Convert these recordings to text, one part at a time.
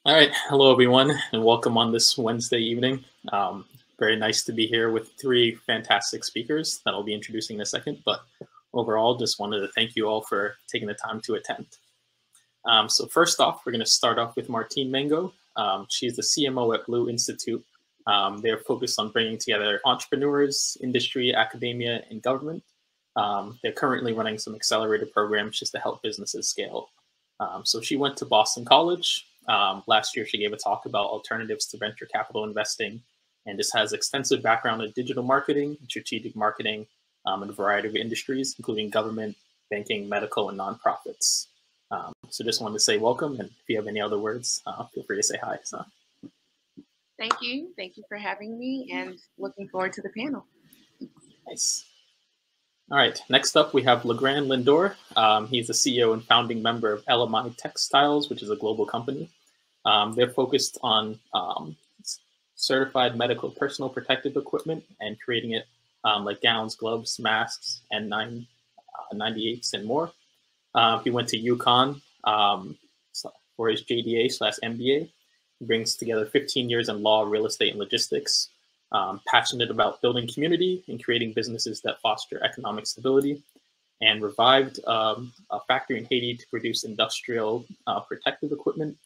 All right, hello everyone, and welcome on this Wednesday evening. Very nice to be here with three fantastic speakers that I'll be introducing in a second, but overall, just wanted to thank you all for taking the time to attend. So first off, we're going to start off with Martine Mango. She's the CMO at Blue Institute. They're focused on bringing together entrepreneurs, industry, academia, and government. They're currently running some accelerator programs just to help businesses scale. So she went to Boston College. Last year, she gave a talk about alternatives to venture capital investing, and just has extensive background in digital marketing, strategic marketing, in a variety of industries, including government, banking, medical, and nonprofits. So just wanted to say welcome, and if you have any other words, feel free to say hi. So. Thank you. Thank you for having me, and looking forward to the panel. Nice. All right, next up we have Legrand Lindor. He's the CEO and founding member of LMI Textiles, which is a global company. They're focused on certified medical personal protective equipment and creating it like gowns, gloves, masks, N98s, and more. He went to UConn for his JDA/MBA. He brings together 15 years in law, real estate, and logistics. Passionate about building community and creating businesses that foster economic stability, and revived a factory in Haiti to produce industrial protective equipment,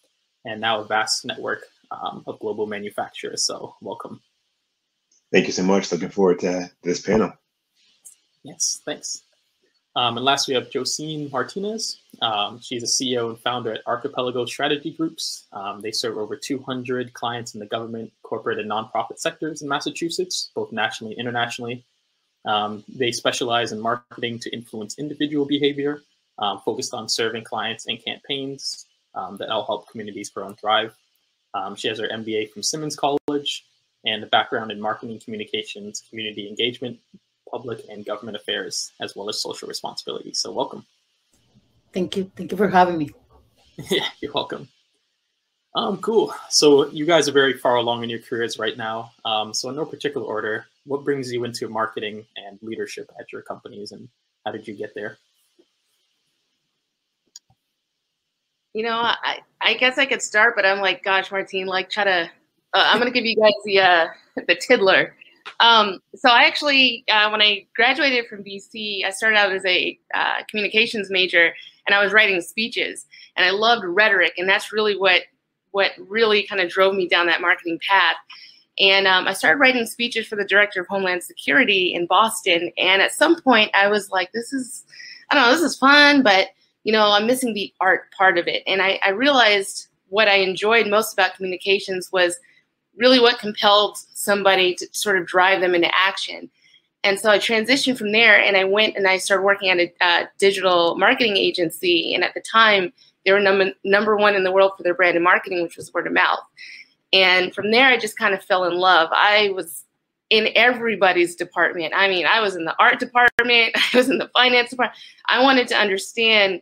and now a vast network of global manufacturers. So welcome. Thank you so much. Looking forward to this panel. Yes, thanks. And last we have Josine Martinez. She's a CEO and founder at Archipelago Strategy Groups. They serve over 200 clients in the government, corporate, and nonprofit sectors in Massachusetts, both nationally and internationally. They specialize in marketing to influence individual behavior, focused on serving clients and campaigns that will help communities grow and thrive. She has her MBA from Simmons College and a background in marketing communications, community engagement, public and government affairs, as well as social responsibility. So welcome. Thank you. Thank you for having me. Yeah, you're welcome. Cool. So you guys are very far along in your careers right now. So in no particular order, what brings you into marketing and leadership at your companies, and how did you get there? You know, I guess I could start, but I'm like, gosh, Martine, like try to, I'm going to give you guys the tiddler. So I actually, when I graduated from BC, I started out as a communications major, and I was writing speeches, and I loved rhetoric, and that's really what really kind of drove me down that marketing path. And I started writing speeches for the Director of Homeland Security in Boston, and at some point I was like, this is fun, but you know, I'm missing the art part of it. And I realized what I enjoyed most about communications was really what compelled somebody to sort of drive them into action. And so I transitioned from there, and I went and I started working at a digital marketing agency. And at the time, they were number one in the world for their brand and marketing, which was word of mouth. And from there, I just kind of fell in love. I was in everybody's department. I mean, I was in the art department. I was in the finance department. I wanted to understand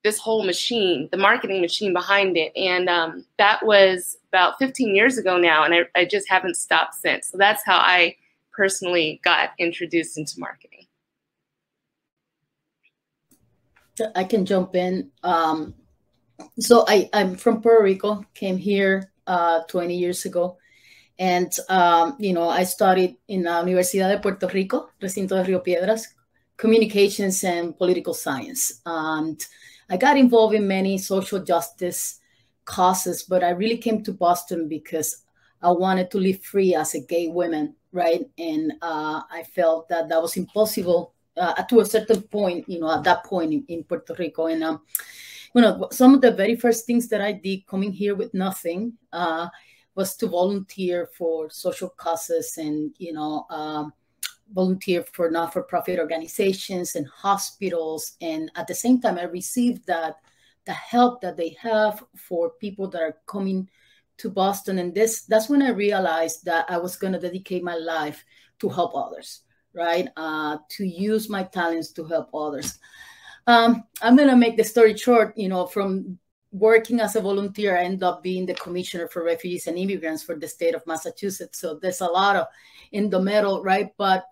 this whole machine, the marketing machine behind it. And that was about 15 years ago now, and I just haven't stopped since. So that's how I personally got introduced into marketing. I can jump in. So I'm from Puerto Rico, came here 20 years ago. And, you know, I studied in la Universidad de Puerto Rico, Recinto de Río Piedras, communications and political science. And I got involved in many social justice causes, but I really came to Boston because I wanted to live free as a gay woman, right? And I felt that that was impossible to a certain point, you know, at that point in Puerto Rico. And, you know, some of the very first things that I did coming here with nothing was to volunteer for social causes and, you know, volunteer for not-for-profit organizations and hospitals. And at the same time, I received the help that they have for people that are coming to Boston. And that's when I realized that I was going to dedicate my life to help others, right? To use my talents to help others. I'm going to make the story short. You know, from working as a volunteer, I ended up being the commissioner for refugees and immigrants for the state of Massachusetts. So there's a lot of in the middle, right? But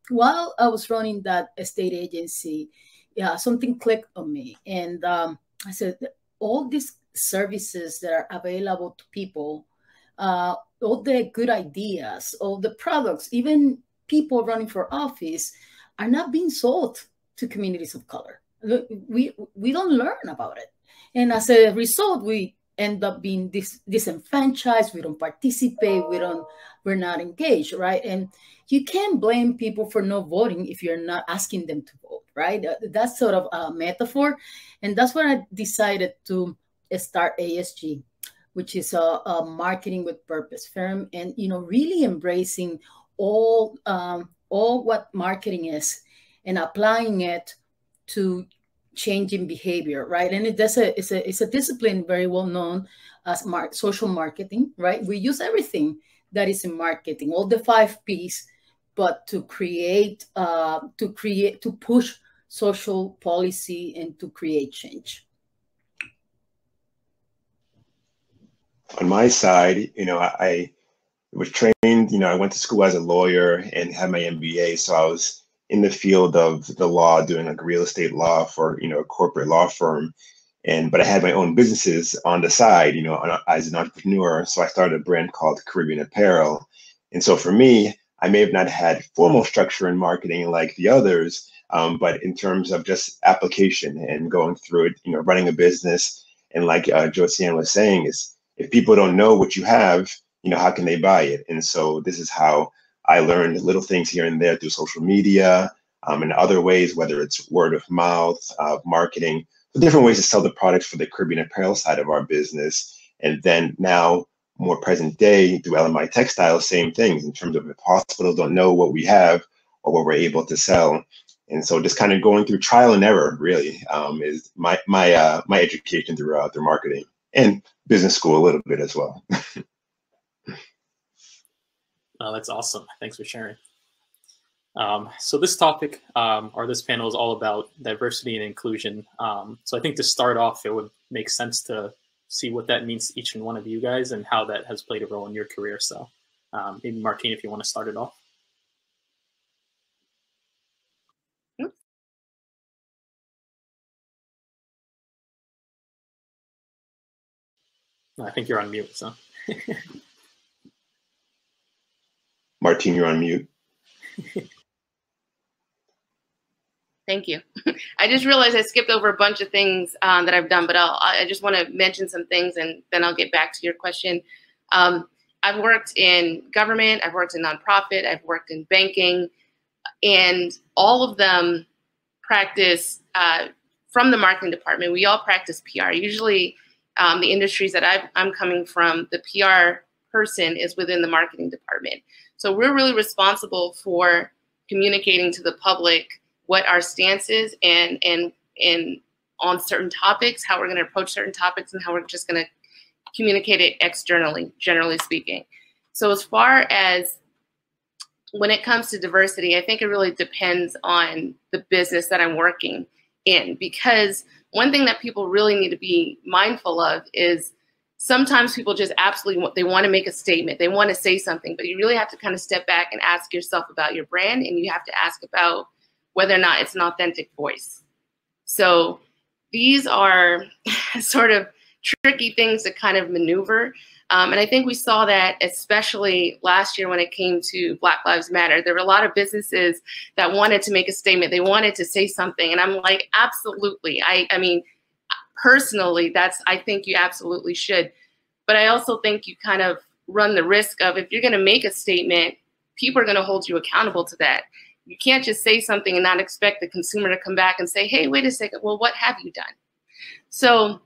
while I was running that state agency, yeah, something clicked on me. And I said, all these services that are available to people, all the good ideas, all the products, even people running for office are not being sold to communities of color. We don't learn about it. And as a result, we end up being disenfranchised. We don't participate. We're not engaged, right? And you can't blame people for not voting if you're not asking them to vote, right? That's sort of a metaphor. And that's when I decided to start ASG, which is a marketing with purpose firm, and really embracing all what marketing is and applying it to changing behavior, right? And it's a discipline very well known as social marketing, right? We use everything that is in marketing, all the 5 Ps, but to push social policy and to create change. On my side, I was trained, I went to school as a lawyer and had my MBA. So I was in the field of the law, doing like real estate law for, a corporate law firm. But I had my own businesses on the side, as an entrepreneur. So I started a brand called Caribbean Apparel. And so for me, I may have not had formal structure in marketing like the others, but in terms of just application and going through it, running a business. And like Josiane was saying, is if people don't know what you have, how can they buy it? And so this is how I learned little things here and there through social media and other ways, whether it's word of mouth, marketing, different ways to sell the products for the Caribbean Apparel side of our business. And then now, more present day, through LMI Textiles, same things in terms of if hospitals don't know what we have or what we're able to sell. And so just kind of going through trial and error really is my education through marketing and business school a little bit as well. Oh, that's awesome. Thanks for sharing. So this topic or this panel is all about diversity and inclusion. So I think to start off, it would make sense to see what that means to each and one of you guys and how that has played a role in your career. So maybe Martine, if you want to start it off. I think you're on mute, so. Martine, you're on mute. Thank you. I just realized I skipped over a bunch of things that I've done, but I just want to mention some things and then I'll get back to your question. I've worked in government, I've worked in nonprofit, I've worked in banking, and all of them practice from the marketing department. We all practice PR. Usually the industries that I'm coming from, the PR person is within the marketing department. So we're really responsible for communicating to the public what our stance is and on certain topics, how we're going to approach certain topics, and how we're just going to communicate it externally, generally speaking. So as far as when it comes to diversity, I think it really depends on the business that I'm working in, because one thing that people really need to be mindful of is sometimes people just absolutely they want to make a statement, they want to say something, but you really have to kind of step back and ask yourself about your brand, and you have to ask about whether or not it's an authentic voice. So these are sort of tricky things to kind of maneuver. And I think we saw that especially last year when it came to Black Lives Matter. There were a lot of businesses that wanted to make a statement. They wanted to say something. And I'm like, absolutely. I mean, personally, I think you absolutely should. But I also think you kind of run the risk of, if you're going to make a statement, people are going to hold you accountable to that. You can't just say something and not expect the consumer to come back and say, hey, wait a second, well, what have you done? So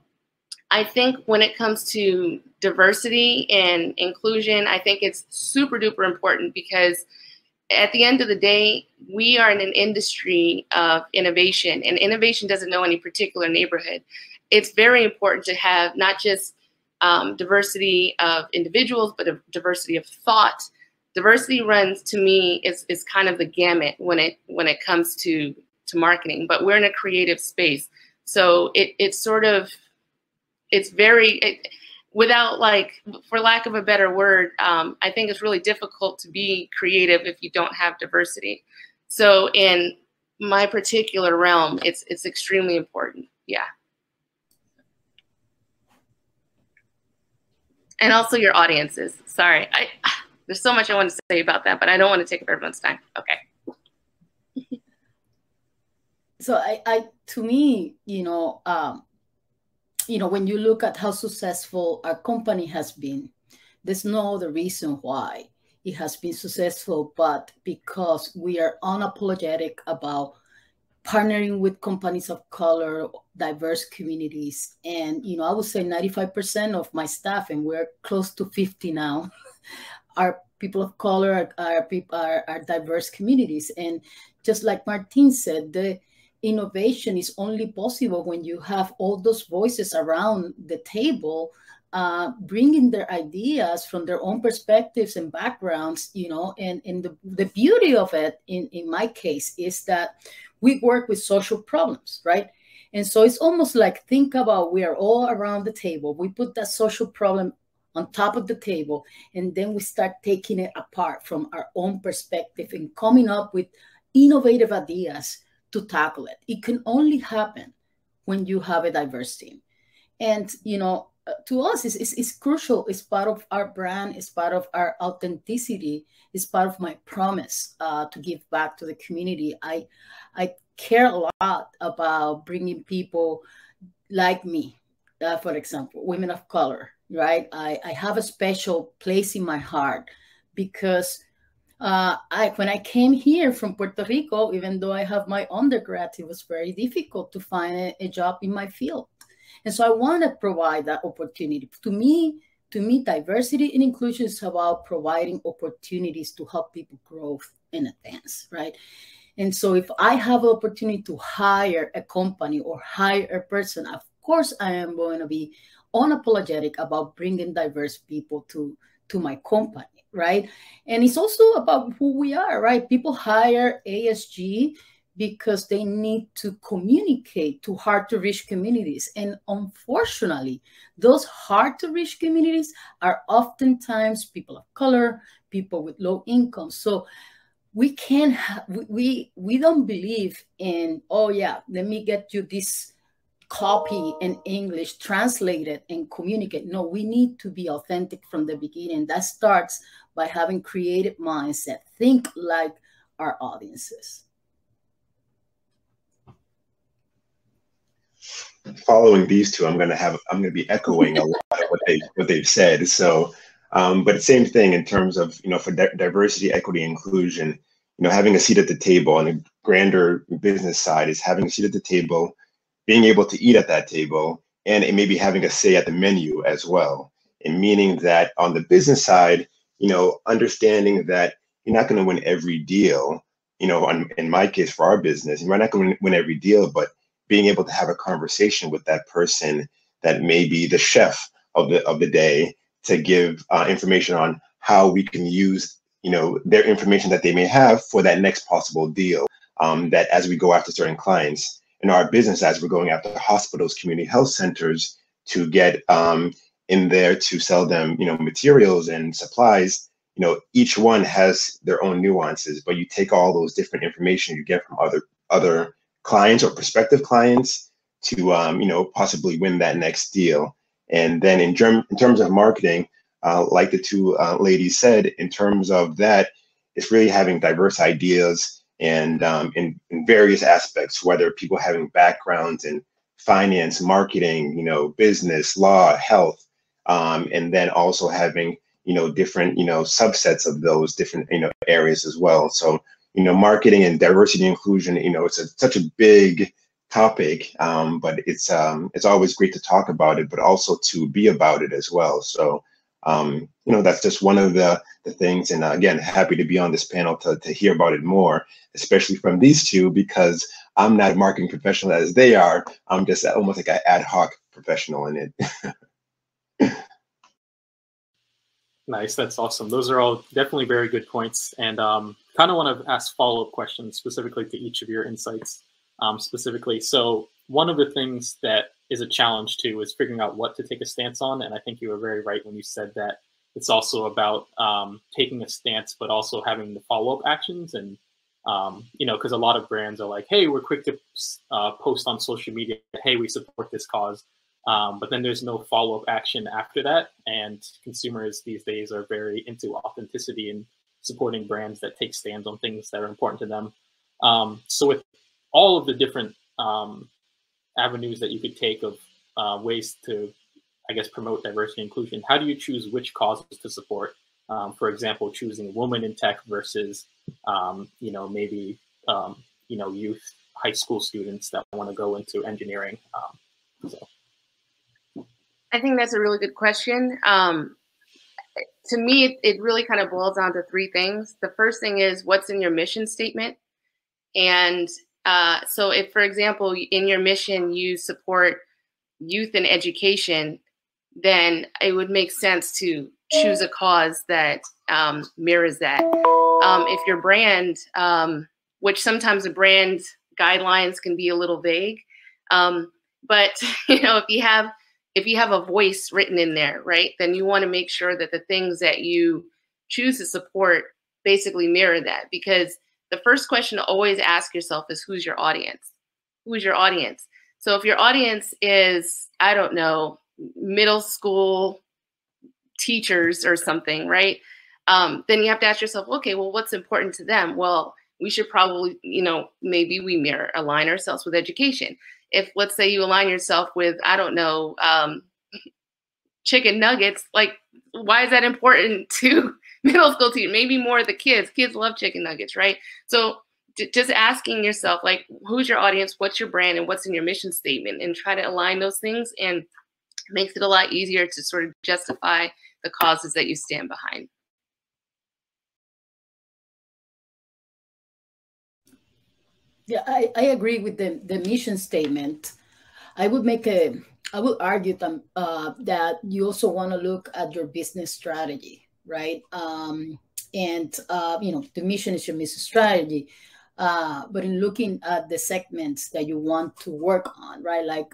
I think when it comes to diversity and inclusion, I think it's super duper important, because at the end of the day, we are in an industry of innovation, and innovation doesn't know any particular neighborhood. It's very important to have not just diversity of individuals, but a diversity of thought. Diversity runs, to me, is kind of the gamut when it comes to marketing, but we're in a creative space. So it's very, without, like, for lack of a better word, I think it's really difficult to be creative if you don't have diversity. So in my particular realm, it's extremely important. Yeah. And also your audiences. Sorry, there's so much I want to say about that, but I don't want to take up everyone's time. Okay. So to me, when you look at how successful our company has been, there's no other reason why it has been successful, but because we are unapologetic about partnering with companies of color, diverse communities. And, I would say 95% of my staff, and we're close to 50 now, are people of color, are diverse communities. And just like Martin said, the innovation is only possible when you have all those voices around the table, bringing their ideas from their own perspectives and backgrounds, and the beauty of it, in my case, is that we work with social problems, right? And so it's almost like, think about, we are all around the table. We put that social problem on top of the table, and then we start taking it apart from our own perspective and coming up with innovative ideas to tackle it. It can only happen when you have a diverse team. And, to us, it's crucial. It's part of our brand. It's part of our authenticity. It's part of my promise to give back to the community. I care a lot about bringing people like me, for example, women of color, right? I have a special place in my heart because when I came here from Puerto Rico, even though I have my undergrad, it was very difficult to find a job in my field. And so I want to provide that opportunity. To me, diversity and inclusion is about providing opportunities to help people grow and advance, right? And so if I have an opportunity to hire a company or hire a person, of course I am going to be unapologetic about bringing diverse people to my company, right? And it's also about who we are, right? People hire ASG because they need to communicate to hard-to-reach communities. And unfortunately, those hard-to-reach communities are oftentimes people of color, people with low income. So we can't, we don't believe in, oh yeah, let me get you this copy in English, translate it and communicate. No, we need to be authentic from the beginning. That starts by having creative mindset, think like our audiences. Following these two, I'm going to be echoing a lot of what they've said. So, but same thing in terms of, for diversity, equity, inclusion, having a seat at the table on a grander business side is having a seat at the table, being able to eat at that table, and maybe having a say at the menu as well. And meaning that on the business side, understanding that you're not going to win every deal, in my case, for our business, you're not going to win every deal, but being able to have a conversation with that person that may be the chef of the day to give information on how we can use their information that they may have for that next possible deal. That as we go after certain clients in our business, as we're going after hospitals, community health centers to get in there to sell them materials and supplies, each one has their own nuances, but you take all those different information you get from other clients or prospective clients to possibly win that next deal. And then in terms of marketing, like the two ladies said, in terms of that, it's really having diverse ideas and in various aspects, whether people having backgrounds in finance, marketing, business, law, health, and then also having different subsets of those different areas as well. So marketing and diversity and inclusion, it's such a big topic, but it's always great to talk about it, but also to be about it as well. So, that's just one of the things. And again, happy to be on this panel to hear about it more, especially from these two, because I'm not a marketing professional as they are. I'm just almost like an ad hoc professional in it. Nice, that's awesome. Those are all definitely very good points. And kind of want to ask follow-up questions specifically to each of your insights specifically. So one of the things that is a challenge too is figuring out what to take a stance on. And I think you were very right when you said that it's also about taking a stance, but also having the follow-up actions. And, because a lot of brands are like, hey, we're quick to post on social media, hey, we support this cause. but then there's no follow-up action after that. And consumers these days are very into authenticity and supporting brands that take stands on things that are important to them. So with all of the different avenues that you could take of ways to, I guess, promote diversity and inclusion, how do you choose which causes to support? For example, choosing women in tech versus, maybe, youth, high school students that want to go into engineering. So. I think that's a really good question. To me, it really kind of boils down to three things. The first thing is what's in your mission statement. And so if, for example, in your mission, you support youth and education, then it would make sense to choose a cause that mirrors that. If your brand, which sometimes the brand guidelines can be a little vague, but if you have a voice written in there, right, then you want to make sure that the things that you choose to support basically mirror that. Because the first question to always ask yourself is, who's your audience? Who is your audience? So if your audience is, I don't know, middle school teachers or something, right? Then you have to ask yourself, okay, well, what's important to them? Well, we should probably, maybe we align ourselves with education. If, let's say, you align yourself with, I don't know, chicken nuggets, like, why is that important to middle school teachers? Maybe more the kids. Kids love chicken nuggets, right? So just asking yourself, like, who's your audience, what's your brand, and what's in your mission statement, and try to align those things, and makes it a lot easier to sort of justify the causes that you stand behind. Yeah, I agree with the mission statement. I would argue that you also want to look at your business strategy, right? The mission is your business strategy. But in looking at the segments that you want to work on, right? Like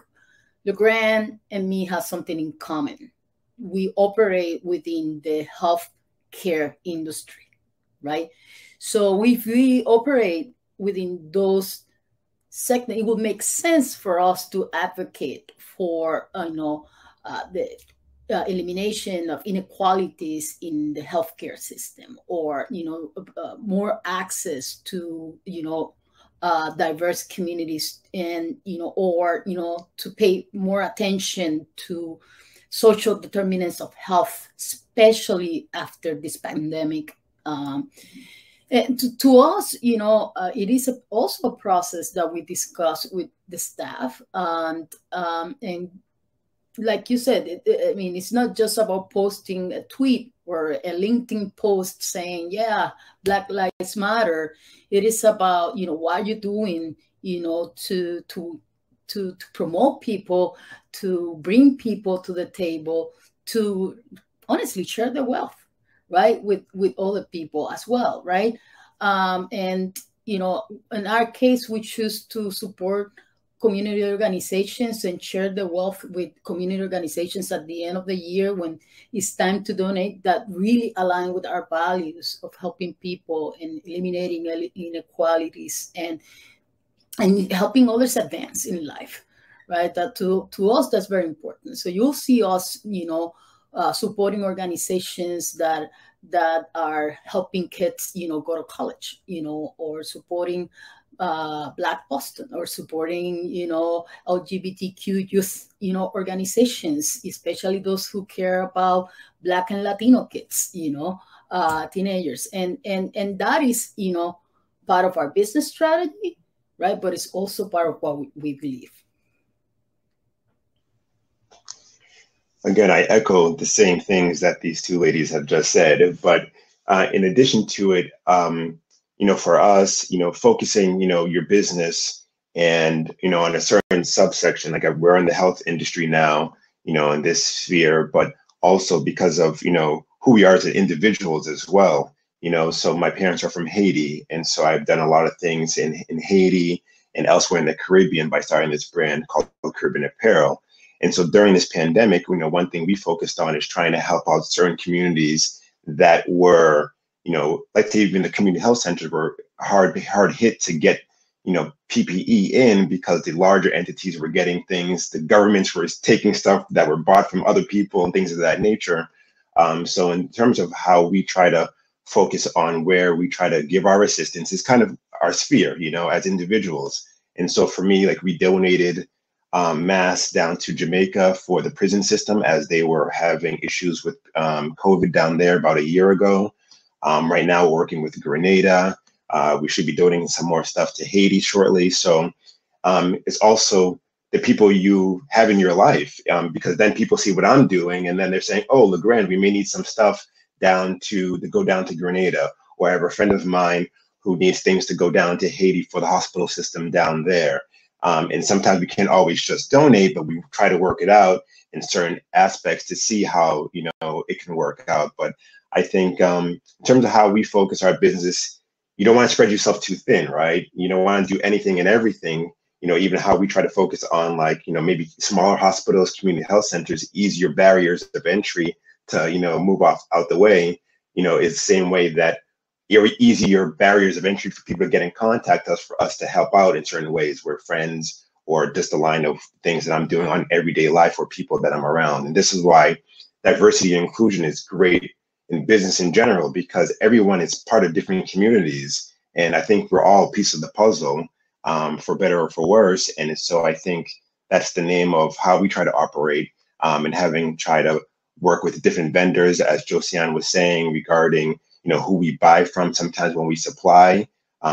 LeGrand and me have something in common. We operate within the healthcare industry, right? So if we operate within those segments, it would make sense for us to advocate for the elimination of inequalities in the healthcare system, or more access to diverse communities, and to pay more attention to social determinants of health, especially after this pandemic. And to us, it is also a process that we discuss with the staff, and like you said, it's not just about posting a tweet or a LinkedIn post saying, "Yeah, Black Lives Matter." It is about what are you doing, to promote people, to bring people to the table, to honestly share the wealth, right, with other people as well, right? In our case, we choose to support community organizations and share the wealth with community organizations at the end of the year when it's time to donate, that really align with our values of helping people and eliminating inequalities and helping others advance in life, right? That to us, that's very important. So you'll see us, supporting organizations that are helping kids, go to college, or supporting Black Boston, or supporting, LGBTQ youth, organizations, especially those who care about Black and Latino kids, teenagers. And that is, part of our business strategy, right? But it's also part of what we believe. Again, I echo the same things that these two ladies have just said, but in addition to it, for us, focusing, your business and, on a certain subsection, like we're in the health industry now, in this sphere, but also because of, who we are as individuals as well, so my parents are from Haiti. And so I've done a lot of things in Haiti and elsewhere in the Caribbean by starting this brand called Caribbean Apparel. And so during this pandemic, one thing we focused on is trying to help out certain communities that were, like even the community health centers were hard hit to get, PPE in because the larger entities were getting things, the governments were taking stuff that were bought from other people and things of that nature. So in terms of how we try to focus on where we try to give our assistance is kind of our sphere, as individuals. And so for me, like we donated masks down to Jamaica for the prison system as they were having issues with COVID down there about a year ago. Right now, we're working with Grenada. We should be donating some more stuff to Haiti shortly. So it's also the people you have in your life, because then people see what I'm doing and then they're saying, oh, LeGrand, we may need some stuff to go down to Grenada, or I have a friend of mine who needs things to go down to Haiti for the hospital system down there. And sometimes we can't always just donate, but we try to work it out in certain aspects to see how, it can work out. But I think in terms of how we focus our business, you don't want to spread yourself too thin, right? You don't want to do anything and everything, even how we try to focus on maybe smaller hospitals, community health centers, easier barriers of entry to, move out the way, is the same way that easier barriers of entry for people to get in contact us, for us to help out in certain ways. We're friends, or just a line of things that I'm doing on everyday life for people that I'm around. And this is why diversity and inclusion is great in business in general, because everyone is part of different communities. And I think we're all a piece of the puzzle, for better or for worse. And so I think that's the name of how we try to operate, and having tried to work with different vendors, as Josiane was saying, regarding who we buy from. Sometimes when we supply,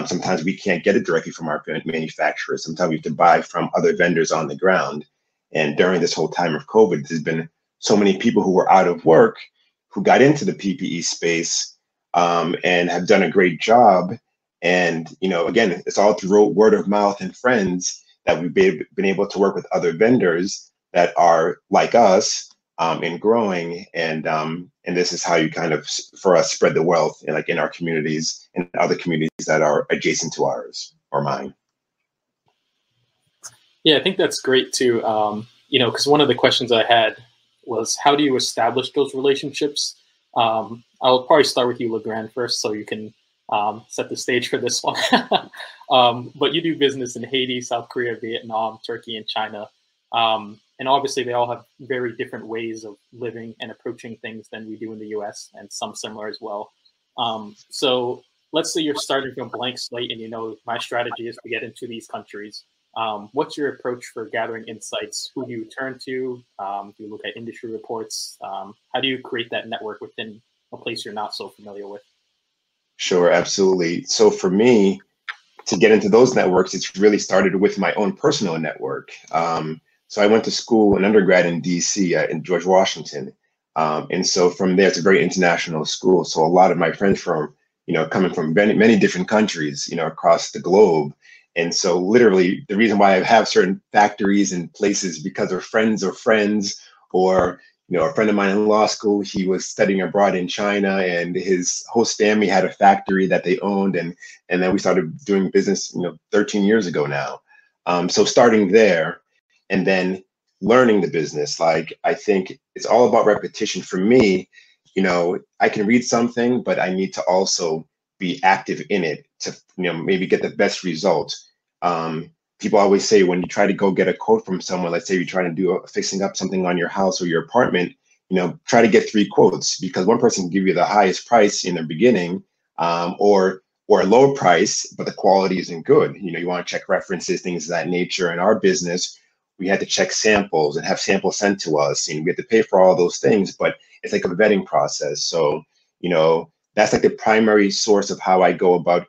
sometimes we can't get it directly from our manufacturers. Sometimes we have to buy from other vendors on the ground. And during this whole time of COVID, there's been so many people who were out of work who got into the PPE space, and have done a great job. And, again, it's all through word of mouth and friends that we've been able to work with other vendors that are like us, and growing. And this is how you kind of, for us, spread the wealth in our communities and other communities that are adjacent to ours or mine. Yeah, I think that's great too. Because one of the questions I had was, how do you establish those relationships? I'll probably start with you, LeGrand, first, so you can set the stage for this one. But you do business in Haiti, South Korea, Vietnam, Turkey, and China. And obviously, they all have very different ways of living and approaching things than we do in the US, and some similar as well. So let's say you're starting from a blank slate and my strategy is to get into these countries. What's your approach for gathering insights? Who do you turn to? Do you look at industry reports? How do you create that network within a place you're not so familiar with? Sure, absolutely. So for me, to get into those networks, it's really started with my own personal network. So I went to school, an undergrad in DC, in George Washington. And so from there, it's a very international school. So a lot of my friends from, coming from many different countries, across the globe. And so literally the reason why I have certain factories and places because of friends of friends, or, a friend of mine in law school, he was studying abroad in China and his host family had a factory that they owned. And then we started doing business, 13 years ago now. So starting there and then learning the business, I think it's all about repetition. For me, I can read something, but I need to also be active in it to, maybe get the best results. People always say when you try to go get a quote from someone, let's say you're trying to do fixing up something on your house or your apartment, try to get 3 quotes, because one person can give you the highest price in the beginning, or a low price, but the quality isn't good. You want to check references, things of that nature. In our business, we had to check samples and have samples sent to us, and we had to pay for all those things, but it's like a vetting process. So, that's like the primary source of how I go about,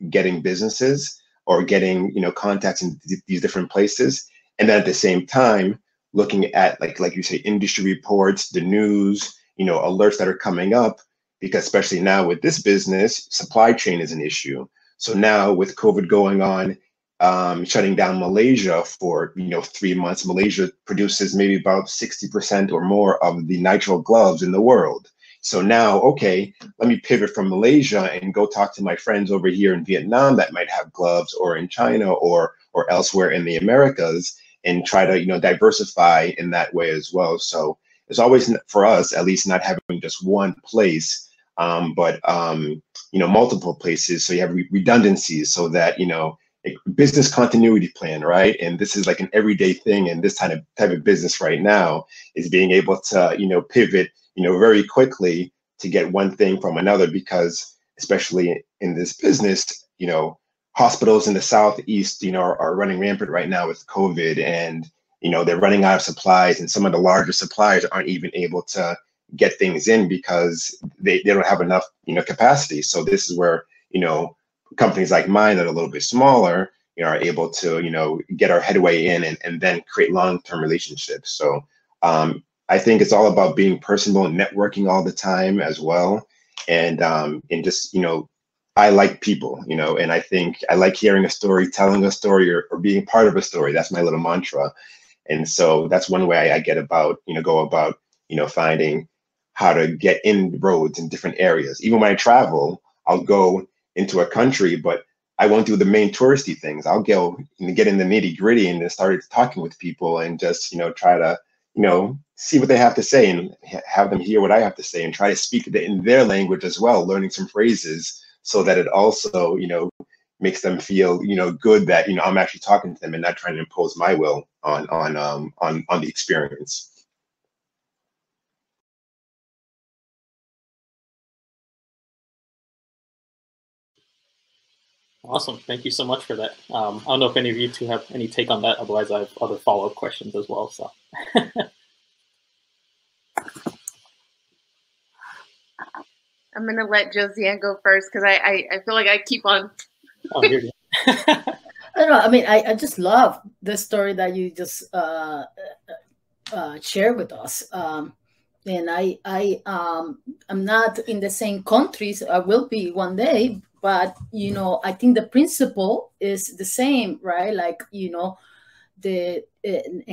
getting businesses or getting, contacts in these different places. And then at the same time, looking at like you say, industry reports, the news, alerts that are coming up, because especially now with this business, supply chain is an issue. So now with COVID going on, shutting down Malaysia for 3 months, Malaysia produces maybe about 60% or more of the nitrile gloves in the world. So now, okay, let me pivot from Malaysia and go talk to my friends over here in Vietnam that might have gloves, or in China or elsewhere in the Americas, and try to diversify in that way as well. So it's always, for us at least, not having just one place, but multiple places. So you have redundancies, so that a business continuity plan, right? And this is like an everyday thing. And this type of business right now is being able to, pivot, very quickly to get one thing from another, because especially in this business, hospitals in the Southeast, are running rampant right now with COVID, and, they're running out of supplies, and some of the larger suppliers aren't even able to get things in because they don't have enough, capacity. So this is where, companies like mine that are a little bit smaller, are able to, get our headway in and then create long-term relationships. So I think it's all about being personable and networking all the time as well. And just, I like people, and I think I like hearing a story, telling a story, or being part of a story. That's my little mantra. And so that's one way I go about, finding how to get inroads in different areas. Even when I travel, I'll go into a country, but I won't do the main touristy things. I'll go and get in the nitty gritty and then start talking with people and just, try to, see what they have to say and have them hear what I have to say and try to speak in their language as well, learning some phrases so that it also, makes them feel, good that, I'm actually talking to them and not trying to impose my will on the experience. Awesome. Thank you so much for that. I don't know if any of you two have any take on that. Otherwise, I have other follow-up questions as well. So. I'm going to let Josiane go first because I feel like I keep on. Oh, here you go. I don't know. I mean, I just love the story that you just shared with us. And I'm not in the same countries. I will be one day, but I think the principle is the same, right? Like and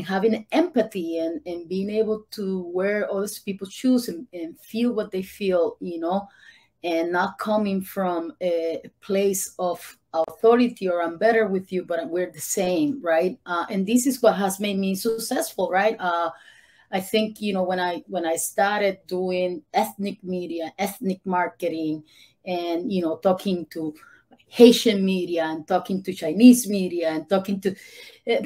having empathy and being able to wear other people's shoes and feel what they feel, and not coming from a place of authority or I'm better with you, but we're the same, right? And this is what has made me successful, right? I think, when I started doing ethnic media, ethnic marketing, and, talking to Haitian media and talking to Chinese media and talking to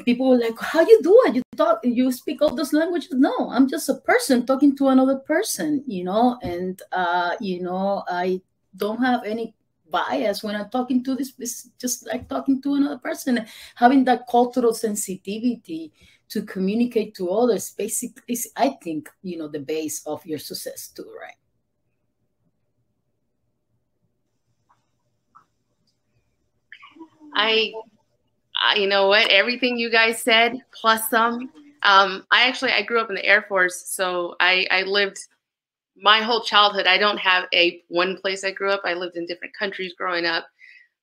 people were like, how you do it? You speak all those languages? No, I'm just a person talking to another person, and, I don't have any bias when I'm talking to this. It's just like talking to another person, having that cultural sensitivity to communicate to others, basically, I think, the base of your success too, right? You know what? Everything you guys said, plus some. I grew up in the Air Force, so I lived my whole childhood. I don't have one place I grew up. I lived in different countries growing up.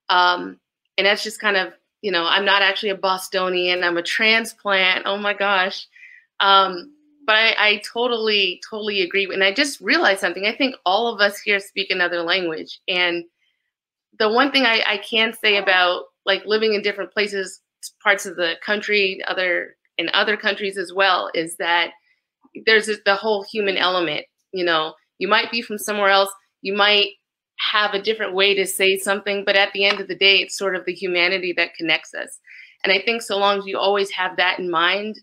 And that's just kind of, I'm not actually a Bostonian. I'm a transplant. Oh my gosh. But I totally agree. And I just realized something. I think all of us here speak another language. And the one thing I can say about like living in different places, parts of the country, in other countries as well, is that there's the whole human element. You might be from somewhere else. You might have a different way to say something, but at the end of the day, it's sort of the humanity that connects us. And I think so long as you always have that in mind,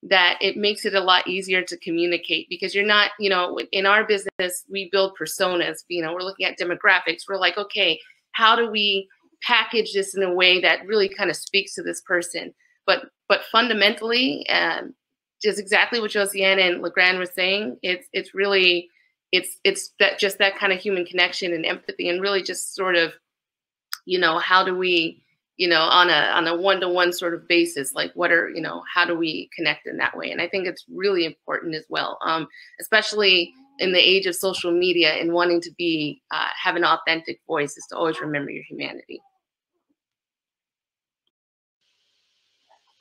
that it makes it a lot easier to communicate, because you're not, in our business, we build personas, we're looking at demographics. We're like, okay, how do we package this in a way that really kind of speaks to this person? But fundamentally, just exactly what Josiane and LeGrand were saying, it's really, it's that kind of human connection and empathy, and really just sort of, how do we, on a one-to-one sort of basis, like how do we connect in that way? And I think it's really important as well, especially in the age of social media and wanting to be, have an authentic voice, is to always remember your humanity.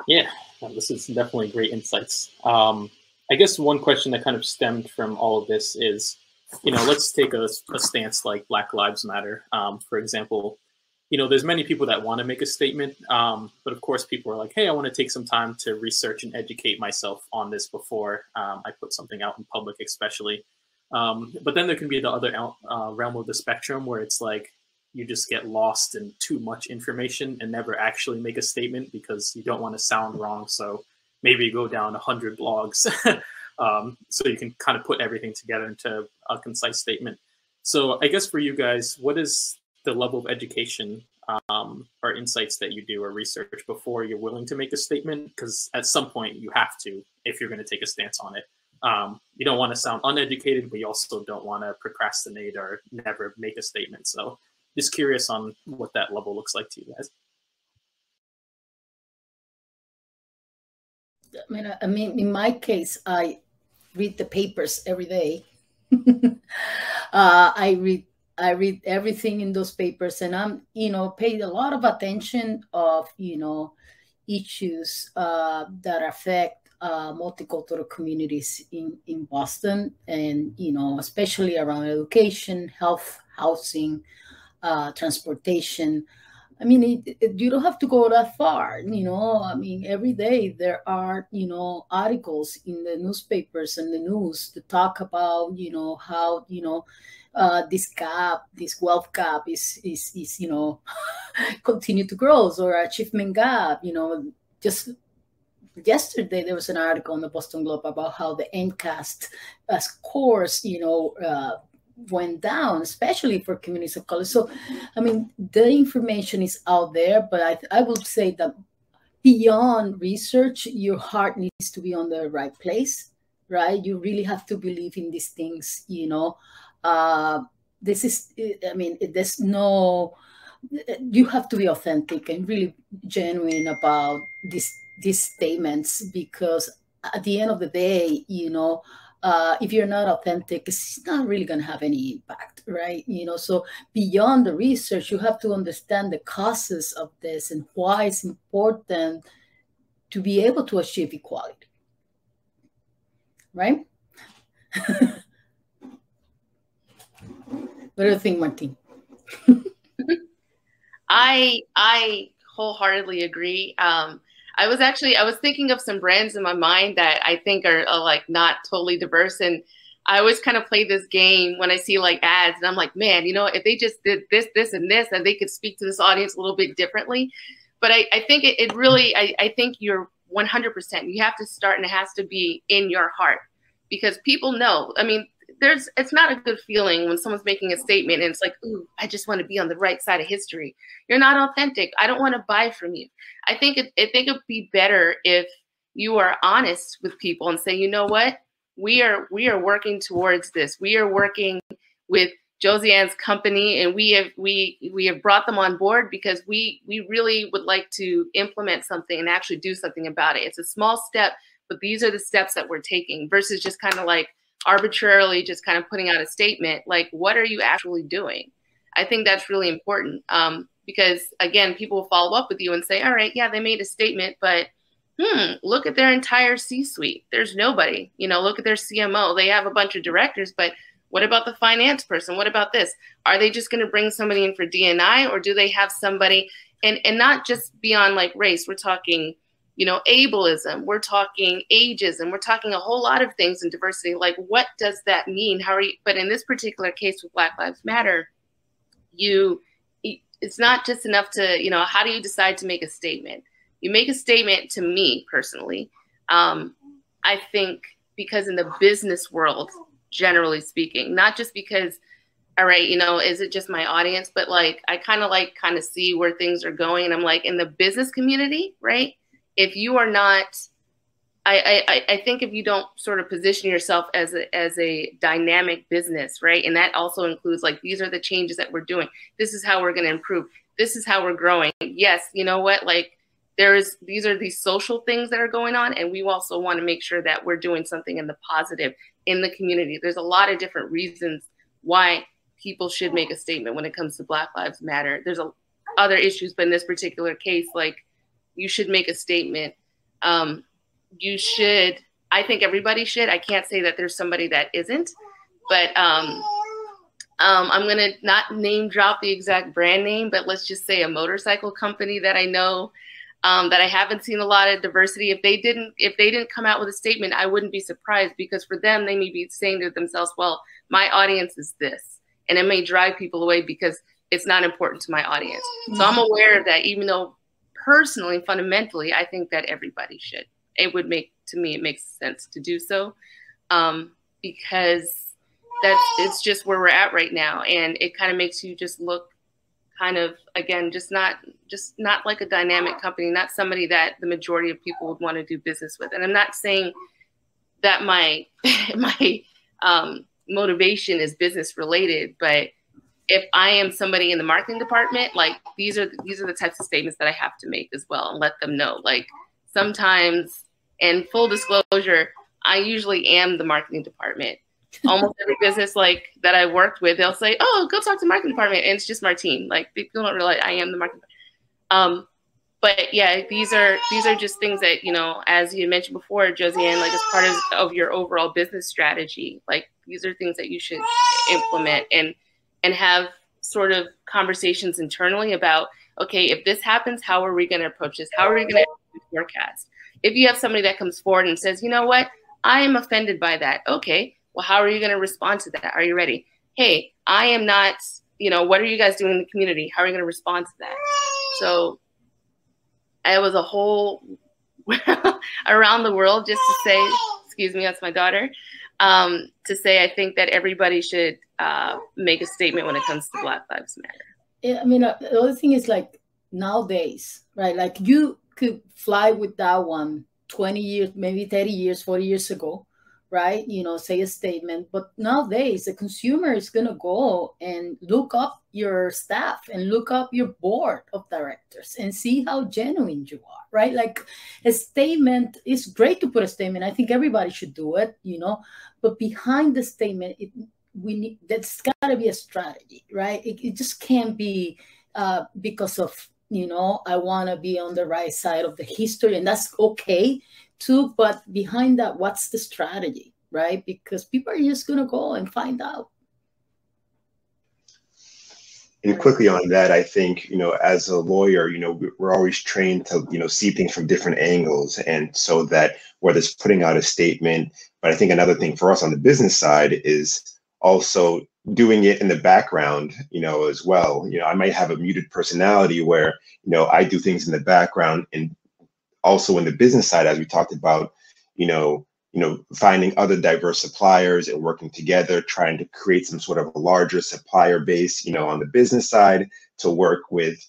Yeah, this is definitely great insights. I guess one question that kind of stemmed from all of this is, let's take a stance like Black Lives Matter. For example, there's many people that want to make a statement, but of course people are like, hey, I want to take some time to research and educate myself on this before I put something out in public, especially. But then there can be the other realm of the spectrum where it's like, you just get lost in too much information and never actually make a statement because you don't want to sound wrong. So maybe you go down 100 blogs so you can kind of put everything together into a concise statement. So I guess for you guys, what is the level of education or insights that you do or research before you're willing to make a statement? Because at some point you have to, if you're going to take a stance on it. You don't want to sound uneducated, but you also don't want to procrastinate or never make a statement. So just curious on what that level looks like to you guys. I mean, in my case, I read the papers every day. I read everything in those papers, and I'm, paid a lot of attention of, issues that affect multicultural communities in Boston, and, especially around education, health, housing, transportation. I mean, you don't have to go that far, I mean, every day there are, articles in the newspapers and the news to talk about, how, this gap, this wealth gap is continue to grow, or achievement gap. Just yesterday there was an article in the Boston Globe about how the MCAS scores, went down, especially for communities of color. So, I mean, the information is out there, but I would say that beyond research, your heart needs to be on the right place, right? You really have to believe in these things, this is, I mean, there's no, you have to be authentic and really genuine about these statements, because at the end of the day, if you're not authentic, it's not really going to have any impact, right? So beyond the research, you have to understand the causes of this and why it's important to be able to achieve equality, right? What do you think, Martin? I wholeheartedly agree. I was thinking of some brands in my mind that I think are like not totally diverse. And I always kind of play this game when I see like ads, and I'm like, man, if they just did this, this, and this, and they could speak to this audience a little bit differently. But I think it really, I think you're 100%. You have to start, and it has to be in your heart, because people know. I mean, it's not a good feeling when someone's making a statement and it's like, ooh, I just want to be on the right side of history. You're not authentic. I don't want to buy from you. I think it'd be better if you are honest with people and say, you know what, we are working towards this. We are working with Josiane's company, and we have brought them on board because we really would like to implement something and actually do something about it. It's a small step, but these are the steps that we're taking, versus just kind of like arbitrarily just kind of putting out a statement. Like, what are you actually doing? I think that's really important, because again, people will follow up with you and say, all right, yeah, they made a statement, but look at their entire C-suite. There's nobody. Look at their CMO. They have a bunch of directors, but what about the finance person? What about this? Are they just going to bring somebody in for D&I, or do they have somebody, and not just beyond like race? We're talking, ableism, we're talking ageism, we're talking a whole lot of things in diversity. Like, what does that mean? How are you? But in this particular case with Black Lives Matter, it's not just enough to, how do you decide to make a statement? You make a statement, to me personally, I think, because in the business world, generally speaking, not just because, all right, is it just my audience, but like, I kind of see where things are going. And I'm like, in the business community, right? If you are not, I think if you don't sort of position yourself as a dynamic business, right? And that also includes like, these are the changes that we're doing. This is how we're going to improve. This is how we're growing. Yes, you know what? Like, these are these social things that are going on, and we also want to make sure that we're doing something in the positive in the community. There's a lot of different reasons why people should make a statement when it comes to Black Lives Matter. There's other issues, but in this particular case, like, you should make a statement. You should. I think everybody should. I can't say that there's somebody that isn't, but I'm going to not name drop the exact brand name, but let's just say a motorcycle company that I know, that I haven't seen a lot of diversity. If they didn't come out with a statement, I wouldn't be surprised, because for them, they may be saying to themselves, well, my audience is this. And it may drive people away because it's not important to my audience. So I'm aware of that, even though personally, fundamentally, I think that everybody should. It would make, to me, it makes sense to do so, because it's just where we're at right now. And it kind of makes you just look kind of, again, just not like a dynamic company, not somebody that the majority of people would want to do business with. And I'm not saying that my motivation is business related, but if I am somebody in the marketing department, like these are the types of statements that I have to make as well, and let them know. Like sometimes, and full disclosure, I usually am the marketing department. Almost every business like that I worked with, they'll say, "Oh, go talk to the marketing department," and it's just Martine. Like people don't realize I am the marketing department. But yeah, these are just things that, you know, as you mentioned before, Josiane, like as part of your overall business strategy, like these are things that you should implement and have sort of conversations internally about, okay, if this happens, how are we going to approach this? How are we going to forecast? If you have somebody that comes forward and says, you know what, I am offended by that. Okay, well, how are you going to respond to that? Are you ready? Hey, I am not, you know, what are you guys doing in the community? How are you going to respond to that? So it was a whole around the world just to say, excuse me, that's my daughter, to say I think that everybody should make a statement when it comes to Black Lives Matter. Yeah, I mean, the other thing is like nowadays, right? Like you could fly with that one 20 years, maybe 30 years, 40 years ago, right? You know, say a statement. But nowadays, the consumer is going to go and look up your staff and look up your board of directors and see how genuine you are, right? Like a statement is great to put a statement. I think everybody should do it, you know, but behind the statement, that's got to be a strategy, right? It just can't be because of, you know, I want to be on the right side of the history, and that's okay too. But behind that, what's the strategy, right? Because people are just going to go and find out. And quickly on that, I think, you know, as a lawyer, you know, we're always trained to, you know, see things from different angles. And so that whether it's putting out a statement, but I think another thing for us on the business side is also doing it in the background, you know, as well. You know, I might have a muted personality where, you know, I do things in the background, and also in the business side, as we talked about, you know, finding other diverse suppliers and working together, trying to create some sort of a larger supplier base, you know, on the business side to work with,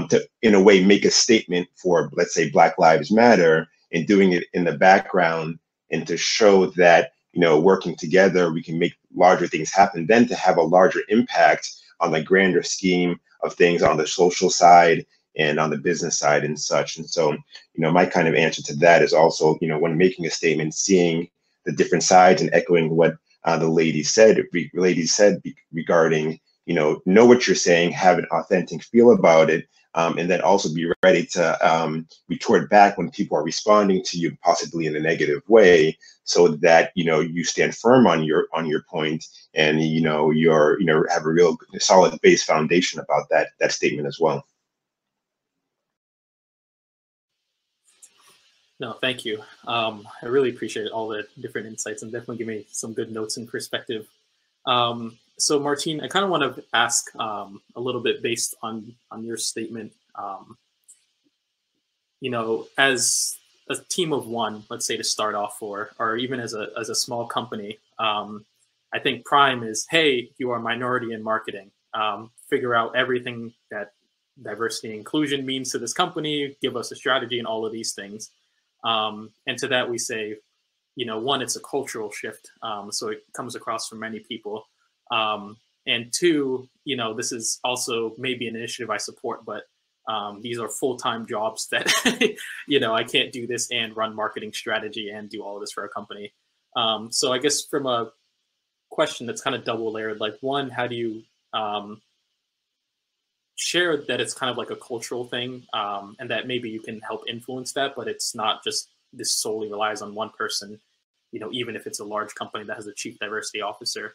to in a way make a statement for, let's say, Black Lives Matter, and doing it in the background, and to show that, you know, working together, we can make larger things happen, then to have a larger impact on the grander scheme of things on the social side and on the business side and such. And so, you know, my kind of answer to that is also, you know, when making a statement, seeing the different sides and echoing what the lady said regarding, you know what you're saying, have an authentic feel about it, and then also be ready to retort back when people are responding to you, possibly in a negative way, so that, you know, you stand firm on your point, and, you know, have a real solid base foundation about that statement as well. No, thank you. I really appreciate all the different insights, and definitely give me some good notes and perspective. So Martine, I kind of want to ask a little bit based on your statement. You know, as a team of one, let's say to start off for, or even as a small company, I think prime is, hey, you are minority in marketing. Figure out everything that diversity and inclusion means to this company, give us a strategy and all of these things. And to that we say, you know, one, it's a cultural shift. So it comes across from many people. And two, you know, this is also maybe an initiative I support, but these are full-time jobs that, you know, I can't do this and run marketing strategy and do all of this for a company. So I guess from a question that's kind of double layered, like one, how do you share that it's kind of like a cultural thing, and that maybe you can help influence that, but it's not just this solely relies on one person, you know, even if it's a large company that has a chief diversity officer.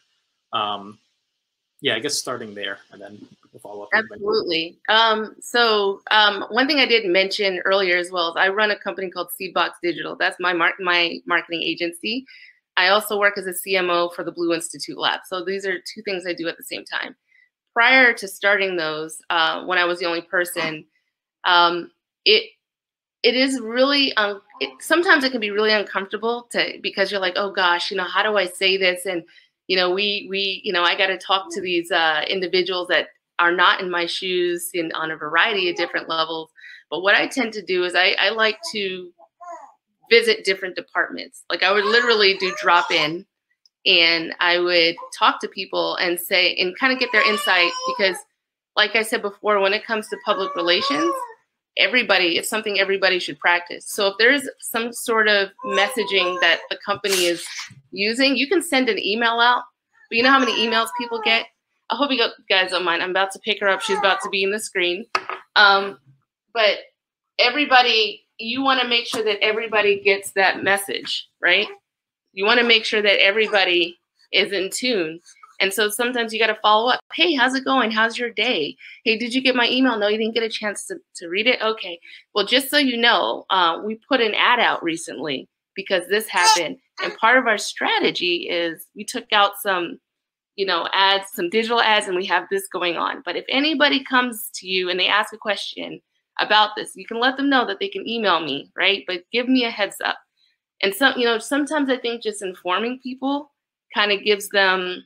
Yeah, I guess starting there, and then we'll follow up. Absolutely. So one thing I didn't mention earlier as well is I run a company called Seedbox Digital. That's my marketing agency. I also work as a CMO for the Blue Institute Lab. So these are two things I do at the same time. prior to starting those, when I was the only person, it is really, sometimes it can be really uncomfortable because you're like, oh gosh, how do I say this? And, I got to talk to these individuals that are not in my shoes on a variety of different levels. But what I tend to do is I like to visit different departments. Like I would literally do drop in, and I would talk to people and say, and kind of get their insight, because like I said before, when it comes to public relations, it's something everybody should practice. So if there's some sort of messaging that the company is using, you can send an email out, but you know how many emails people get? I hope you guys don't mind. I'm about to pick her up. She's about to be in the screen. But everybody, you want to make sure that everybody gets that message, right? You want to make sure that everybody is in tune. And so sometimes you got to follow up. Hey, how's it going? How's your day? Hey, did you get my email? No, you didn't get a chance to read it? Okay. Well, just so you know, we put an ad out recently because this happened. And part of our strategy is we took out some, ads, some digital ads, and we have this going on. But if anybody comes to you and they ask a question about this, you can let them know that they can email me, right? But give me a heads up. And sometimes I think just informing people kind of gives them,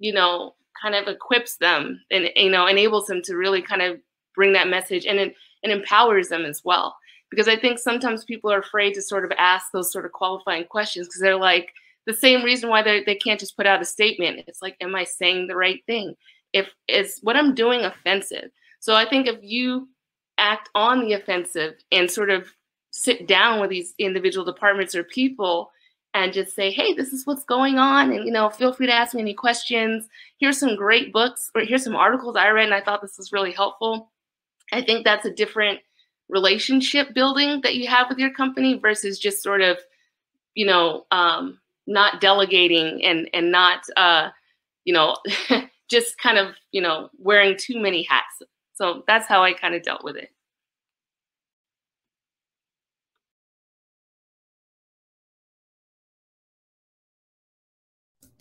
kind of equips them and, enables them to really kind of bring that message, and it empowers them as well. Because I think sometimes people are afraid to sort of ask those sort of qualifying questions because they're like, the same reason why they can't just put out a statement. It's like, am I saying the right thing? Is what I'm doing offensive? So I think if you act on the offensive and sort of sit down with these individual departments or people and just say, hey, this is what's going on. And, feel free to ask me any questions. Here's some great books, or here's some articles I read and I thought this was really helpful. I think that's a different relationship building that you have with your company versus just sort of, not delegating and not, just kind of, wearing too many hats. So that's how I kind of dealt with it.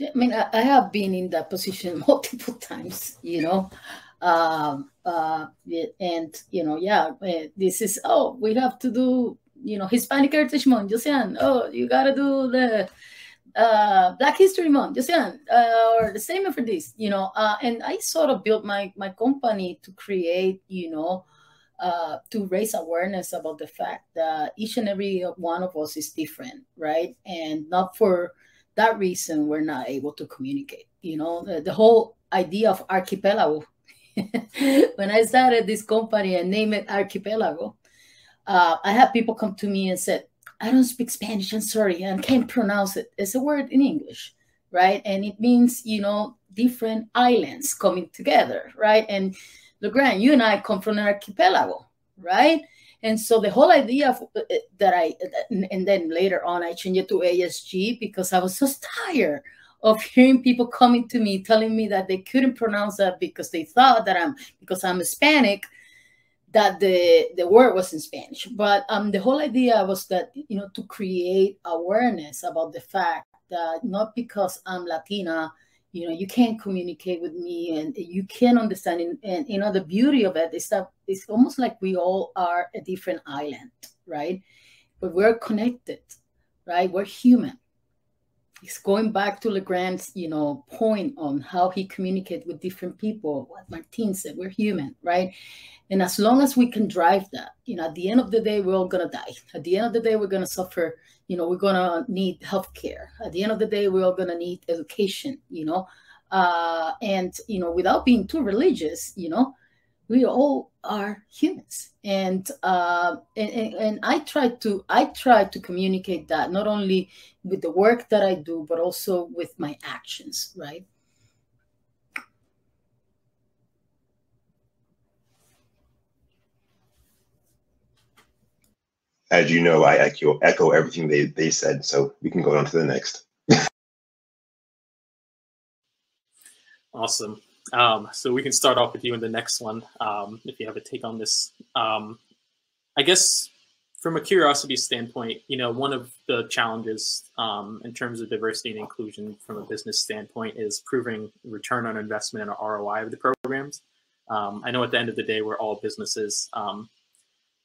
I mean, I have been in that position multiple times, and, this is, we have to do, Hispanic Heritage Month, Josiane, you got to do the Black History Month, Josiane, or the same for this, and I sort of built my company to create, to raise awareness about the fact that each and every one of us is different, right? And not for that reason we're not able to communicate. The whole idea of Archipelago. When I started this company and named it Archipelago, I had people come to me and said, I don't speak Spanish, I'm sorry, I can't pronounce it. It's a word in English, right? And it means, different islands coming together, right? And LeGrand, you and I come from an archipelago, right? And so the whole idea of and then later on, I changed it to ASG because I was so tired of hearing people coming to me, telling me that they couldn't pronounce that because they thought that because I'm Hispanic, that the word was in Spanish. But the whole idea was that, to create awareness about the fact that not because I'm Latina, you can't communicate with me and you can't understand. And the beauty of it is that it's almost like we all are a different island, right? But we're connected, right? We're human. It's going back to LeGrand's, point on how he communicates with different people. What Martin said, we're human, right? And as long as we can drive that, at the end of the day, we're all going to die. At the end of the day, we're going to suffer. We're going to need healthcare. At the end of the day, we're all going to need education, and, without being too religious, we all are humans. And I try to communicate that not only with the work that I do, but also with my actions, right? As you know, I echo everything they said, so we can go on to the next. Awesome. So we can start off with you in the next one, if you have a take on this. I guess from a curiosity standpoint, one of the challenges in terms of diversity and inclusion from a business standpoint is proving return on investment and ROI of the programs. I know at the end of the day, we're all businesses,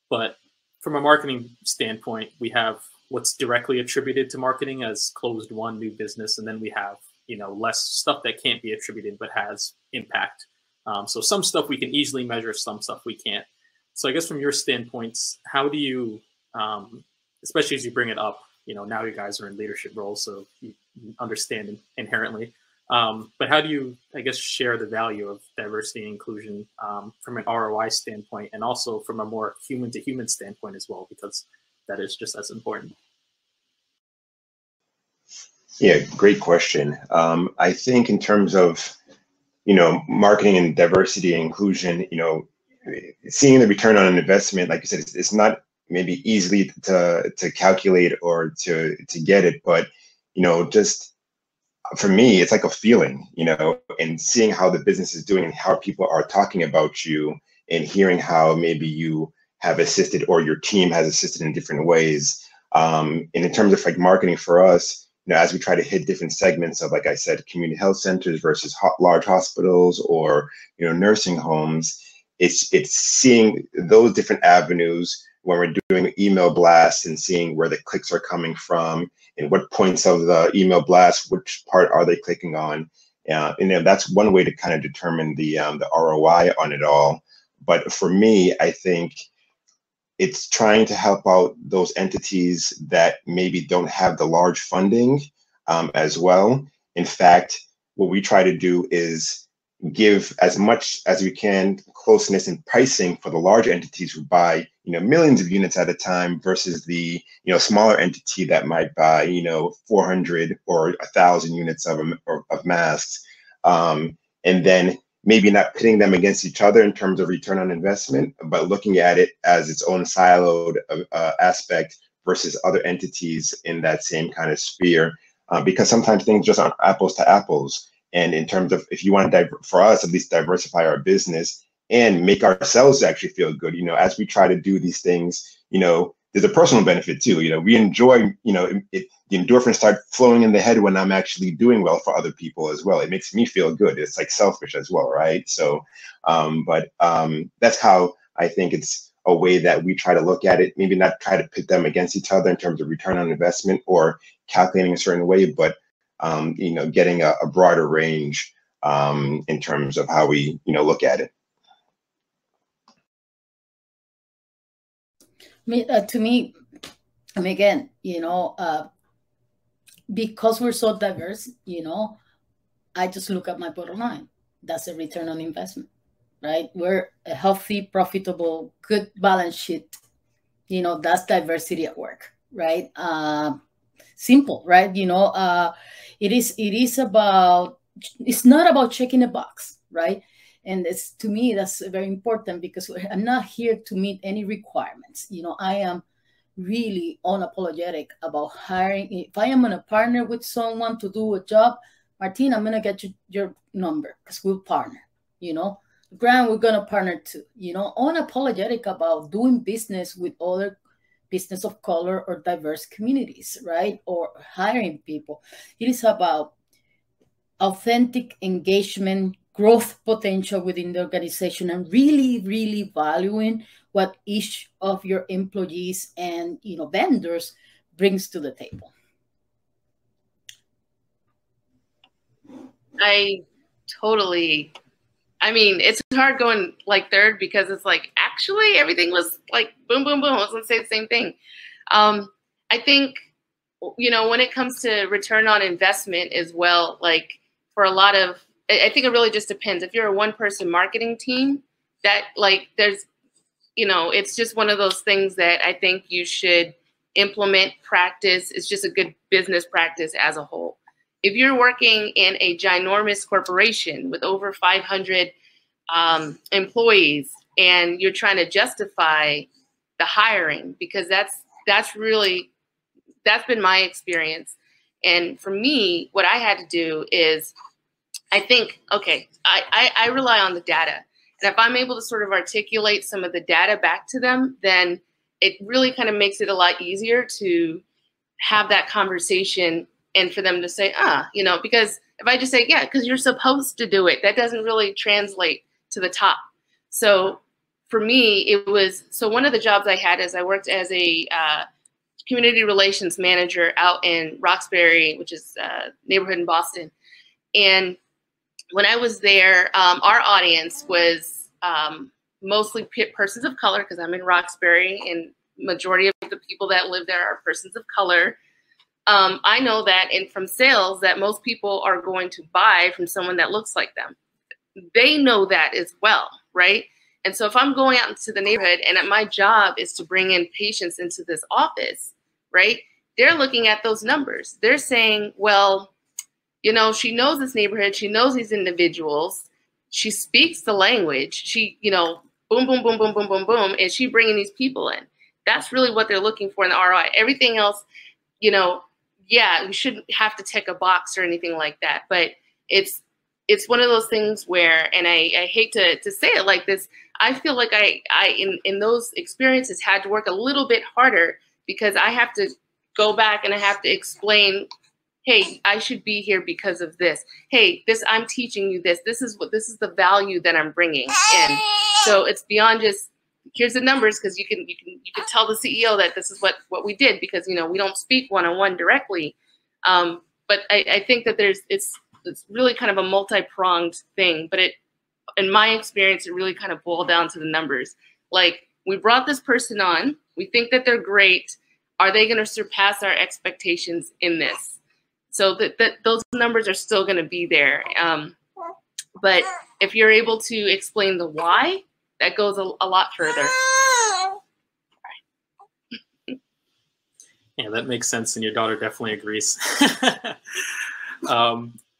but from a marketing standpoint, we have what's directly attributed to marketing as closed won new business, and then we have less stuff that can't be attributed but has impact. So some stuff we can easily measure, some stuff we can't. So I guess from your standpoints, how do you, especially as you bring it up, now you guys are in leadership roles, so you understand inherently, but how do you, I guess, share the value of diversity and inclusion from an ROI standpoint, and also from a more human-to-human standpoint as well, because that is just as important? Yeah, great question. I think in terms of, marketing and diversity and inclusion, seeing the return on an investment, like you said, it's not maybe easily to calculate or to get it, but, just for me, it's like a feeling, and seeing how the business is doing and how people are talking about you and hearing how maybe you have assisted or your team has assisted in different ways. And in terms of like marketing for us, as we try to hit different segments of, like I said, community health centers versus large hospitals or, nursing homes, it's seeing those different avenues when we're doing email blasts and seeing where the clicks are coming from and what points of the email blast, which part are they clicking on. And that's one way to kind of determine the ROI on it all. But for me, I think it's trying to help out those entities that maybe don't have the large funding as well. In fact, what we try to do is give as much as we can closeness in pricing for the large entities who buy, millions of units at a time versus the, smaller entity that might buy, 400 or 1,000 units of masks. And then maybe not pitting them against each other in terms of return on investment, but looking at it as its own siloed aspect versus other entities in that same kind of sphere, because sometimes things just aren't apples to apples. And in terms of, if you want to, for us, at least diversify our business and make ourselves actually feel good, as we try to do these things, there's a personal benefit too. We enjoy, the endorphins start flowing in the head when I'm actually doing well for other people as well. It makes me feel good. It's like selfish as well, right? So, but that's how I think it's a way that we try to look at it. Maybe not try to pit them against each other in terms of return on investment or calculating a certain way, but getting a broader range in terms of how we, look at it. To me, again, because we're so diverse, I just look at my bottom line. That's a return on investment, right? We're a healthy, profitable, good balance sheet. That's diversity at work, right? Simple, right? It is about, it's not about checking a box, right? And it's, to me, that's very important, because I'm not here to meet any requirements. I am really unapologetic about hiring. If I am going to partner with someone to do a job, Martin, I'm going to get you your number because we'll partner. Grant, we're going to partner too. Unapologetic about doing business with other business of color or diverse communities, right? Or hiring people. It is about authentic engagement, growth potential within the organization, and really, really valuing what each of your employees and vendors brings to the table. It's hard going like third, because it's like, actually everything was like boom, boom, boom. I was going to say the same thing. I think, when it comes to return on investment as well, like for a lot of, I think it really just depends. If you're a one-person marketing team, that there's, it's just one of those things that I think you should implement, practice. It's just a good business practice as a whole. If you're working in a ginormous corporation with over 500 employees, and you're trying to justify the hiring, because that's been my experience. And for me, what I had to do is, I think, okay, I rely on the data. And if I'm able to sort of articulate some of the data back to them, then it really kind of makes it a lot easier to have that conversation and for them to say, you know, because if I just say, yeah, because you're supposed to do it, that doesn't really translate to the top. So for me, it was, so one of the jobs I had is I worked as a community relations manager out in Roxbury, which is a neighborhood in Boston. And when I was there, our audience was mostly persons of color, because I'm in Roxbury, and majority of the people that live there are persons of color. I know that, and from sales, that most people are going to buy from someone that looks like them. They know that as well, right? And so if I'm going out into the neighborhood and my job is to bring in patients into this office, right? They're looking at those numbers. They're saying, well, you know, she knows this neighborhood. She knows these individuals. She speaks the language. She, you know, boom, boom, boom, boom, boom, boom, boom. And she bringing these people in. That's really what they're looking for in the ROI. Everything else, you know, yeah, we shouldn't have to tick a box or anything like that. But it's one of those things where, and I hate to say it like this, I feel like I in those experiences had to work a little bit harder, because I have to go back and I have to explain, hey, I should be here because of this. Hey, this, I'm teaching you this. This is the value that I'm bringing in. So it's beyond just, here's the numbers, because you can tell the CEO that this is what we did, because, you know, we don't speak one-on-one directly. But I think that it's really kind of a multi-pronged thing. But in my experience, it really kind of boiled down to the numbers. Like, we brought this person on. We think that they're great. Are they going to surpass our expectations in this? So that those numbers are still going to be there. But if you're able to explain the why, that goes a lot further. Yeah, that makes sense, and your daughter definitely agrees.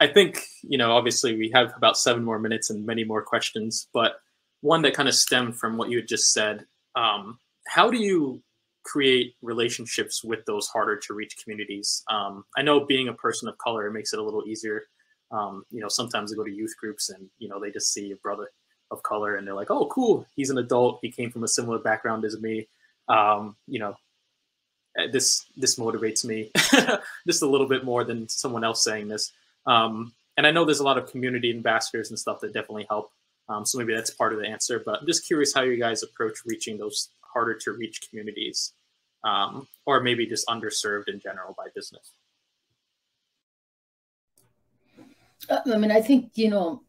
I think, you know, obviously we have about 7 more minutes and many more questions, but one that kind of stemmed from what you had just said, how do you create relationships with those harder to reach communities? I know being a person of color, it makes it a little easier. You know, sometimes I go to youth groups and, you know, they just see a brother of color and they're like, oh, cool, he's an adult. He came from a similar background as me. You know, this motivates me just a little bit more than someone else saying this. And I know there's a lot of community ambassadors and stuff that definitely help. So maybe that's part of the answer, but I'm just curious how you guys approach reaching those harder to reach communities, or maybe just underserved in general by business. I mean, I think, you know,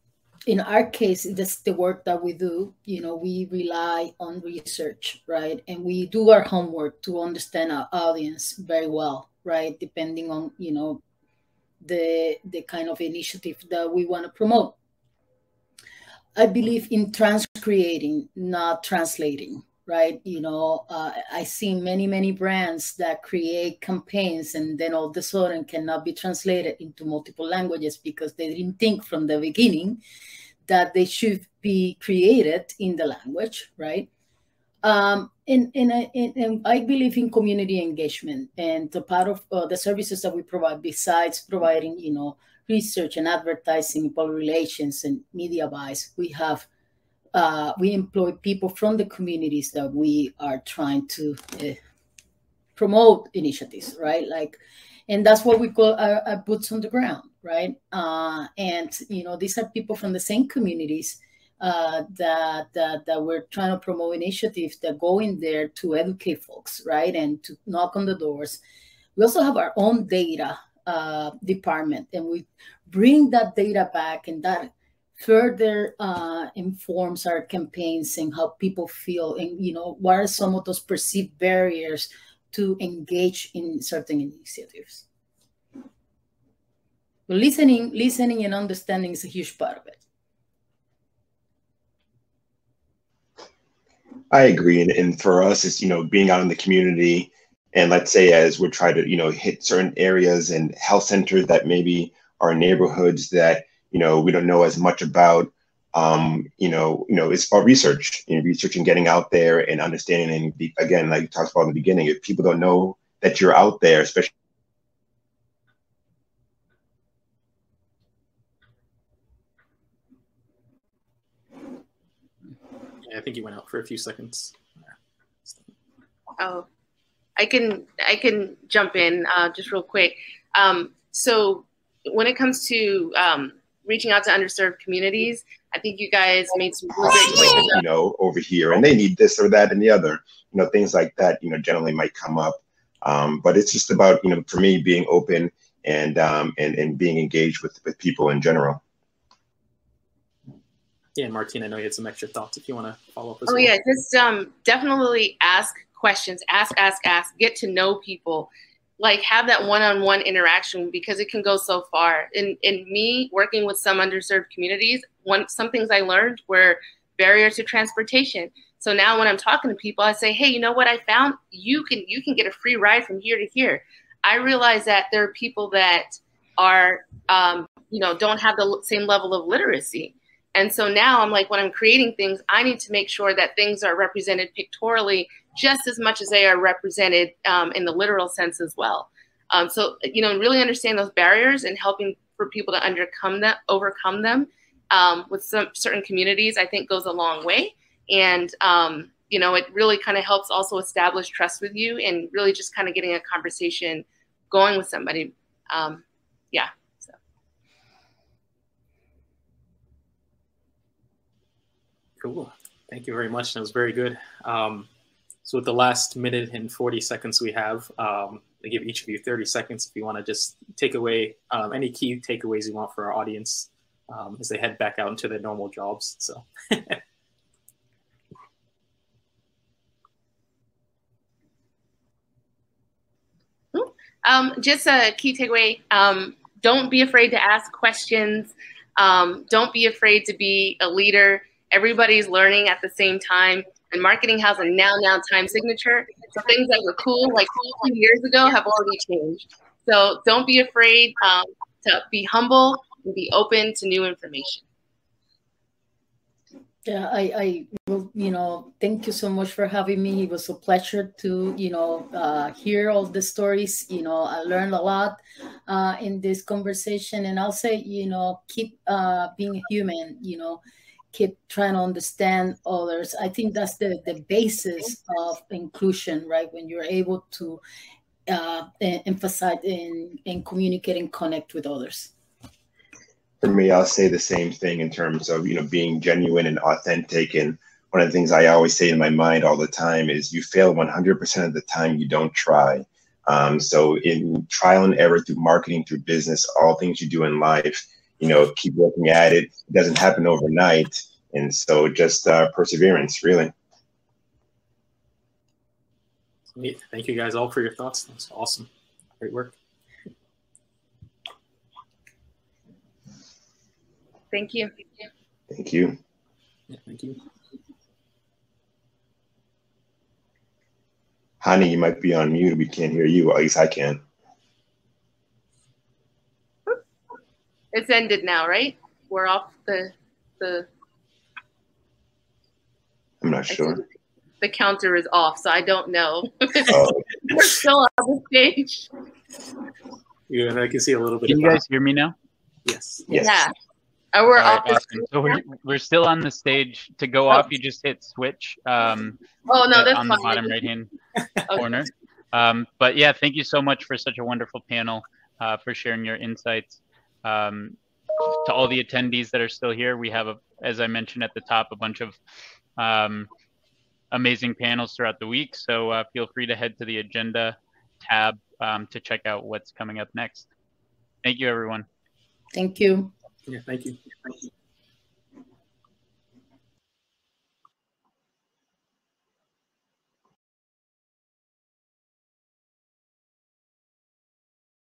in our case, that's the work that we do. You know, we rely on research, right? And we do our homework to understand our audience very well, right? Depending on, you know, the kind of initiative that we want to promote. I believe in transcreating, not translating, right? You know, I see many brands that create campaigns and then all of a sudden cannot be translated into multiple languages because they didn't think from the beginning that they should be created in the language, right? And I believe in community engagement, and the part of the services that we provide, besides providing, you know, research and advertising, public relations, and media buys, we have we employ people from the communities that we are trying to promote initiatives, right? Like, and that's what we call our boots on the ground, right? And you know, these are people from the same communities that we're trying to promote initiatives that go in there to educate folks, right? And to knock on the doors. We also have our own data department, and we bring that data back, and that further informs our campaigns and how people feel, and, you know, what are some of those perceived barriers to engage in certain initiatives. But listening and understanding is a huge part of it. I agree. And for us, it's, you know, being out in the community, and let's say as we're trying to, you know, hit certain areas and health centers that maybe are neighborhoods that, you know, we don't know as much about, you know, it's about research, you know, research and getting out there and understanding. And again, like you talked about in the beginning, if people don't know that you're out there, especially. Yeah, I think you went out for a few seconds. Oh, I can jump in just real quick. So when it comes to reaching out to underserved communities, I think you guys made some really great points. You know, over here, and they need this or that and the other. You know, things like that. You know, generally might come up, but it's just about, you know, for me, being open and being engaged with people in general. Yeah, and Martine, I know you had some extra thoughts if you want to follow up as well. Oh yeah, just definitely ask questions, ask, get to know people, like have that one-on-one interaction, because it can go so far. In me working with some underserved communities, some things I learned were barriers to transportation. So now when I'm talking to people, I say, hey, you know what I found? You can get a free ride from here to here. I realize that there are people that are, you know, don't have the same level of literacy. And so now I'm like, when I'm creating things, I need to make sure that things are represented pictorially just as much as they are represented in the literal sense as well. So, you know, really understand those barriers and helping for people to overcome them with some certain communities, I think goes a long way. And, you know, it really kind of helps also establish trust with you and really just kind of getting a conversation going with somebody. Yeah. So. Cool. Thank you very much. That was very good. So with the last minute and 40 seconds we have, I give each of you 30 seconds if you want to just take away any key takeaways you want for our audience as they head back out into their normal jobs. So. Just a key takeaway. Don't be afraid to ask questions. Don't be afraid to be a leader. Everybody's learning at the same time. And marketing has a now time signature. So things that were cool like 2 years ago have already changed. So don't be afraid to be humble and be open to new information. Yeah, I will, you know, thank you so much for having me. It was a pleasure to, you know, hear all the stories. You know, I learned a lot in this conversation. And I'll say, you know, keep being human, you know, keep trying to understand others. I think that's the basis of inclusion, right? When you're able to emphasize and communicate and connect with others. For me, I'll say the same thing in terms of, you know, being genuine and authentic. And one of the things I always say in my mind all the time is you fail 100% of the time you don't try. So in trial and error through marketing, through business, all things you do in life, you know, keep working at it. It doesn't happen overnight. And so just perseverance, really. Thank you guys all for your thoughts. That's awesome. Great work. Thank you. Thank you. Yeah, thank you. Hani, you might be on mute. We can't hear you. At least I can. It's ended now, right? We're off the. I'm not sure. The counter is off, so I don't know. Oh. We're still on the stage. Yeah, and I can see a little bit. Can you guys hear me now? Yes. Yes. Yeah. Oh, we're off. Right, awesome. So we're still on the stage. To go off, you just hit switch. Oh no, that's on fine. the bottom right hand corner. But yeah, thank you so much for such a wonderful panel, for sharing your insights. To all the attendees that are still here, we have, as I mentioned at the top, a bunch of amazing panels throughout the week. So feel free to head to the agenda tab to check out what's coming up next. Thank you, everyone. Thank you. Yeah, thank you.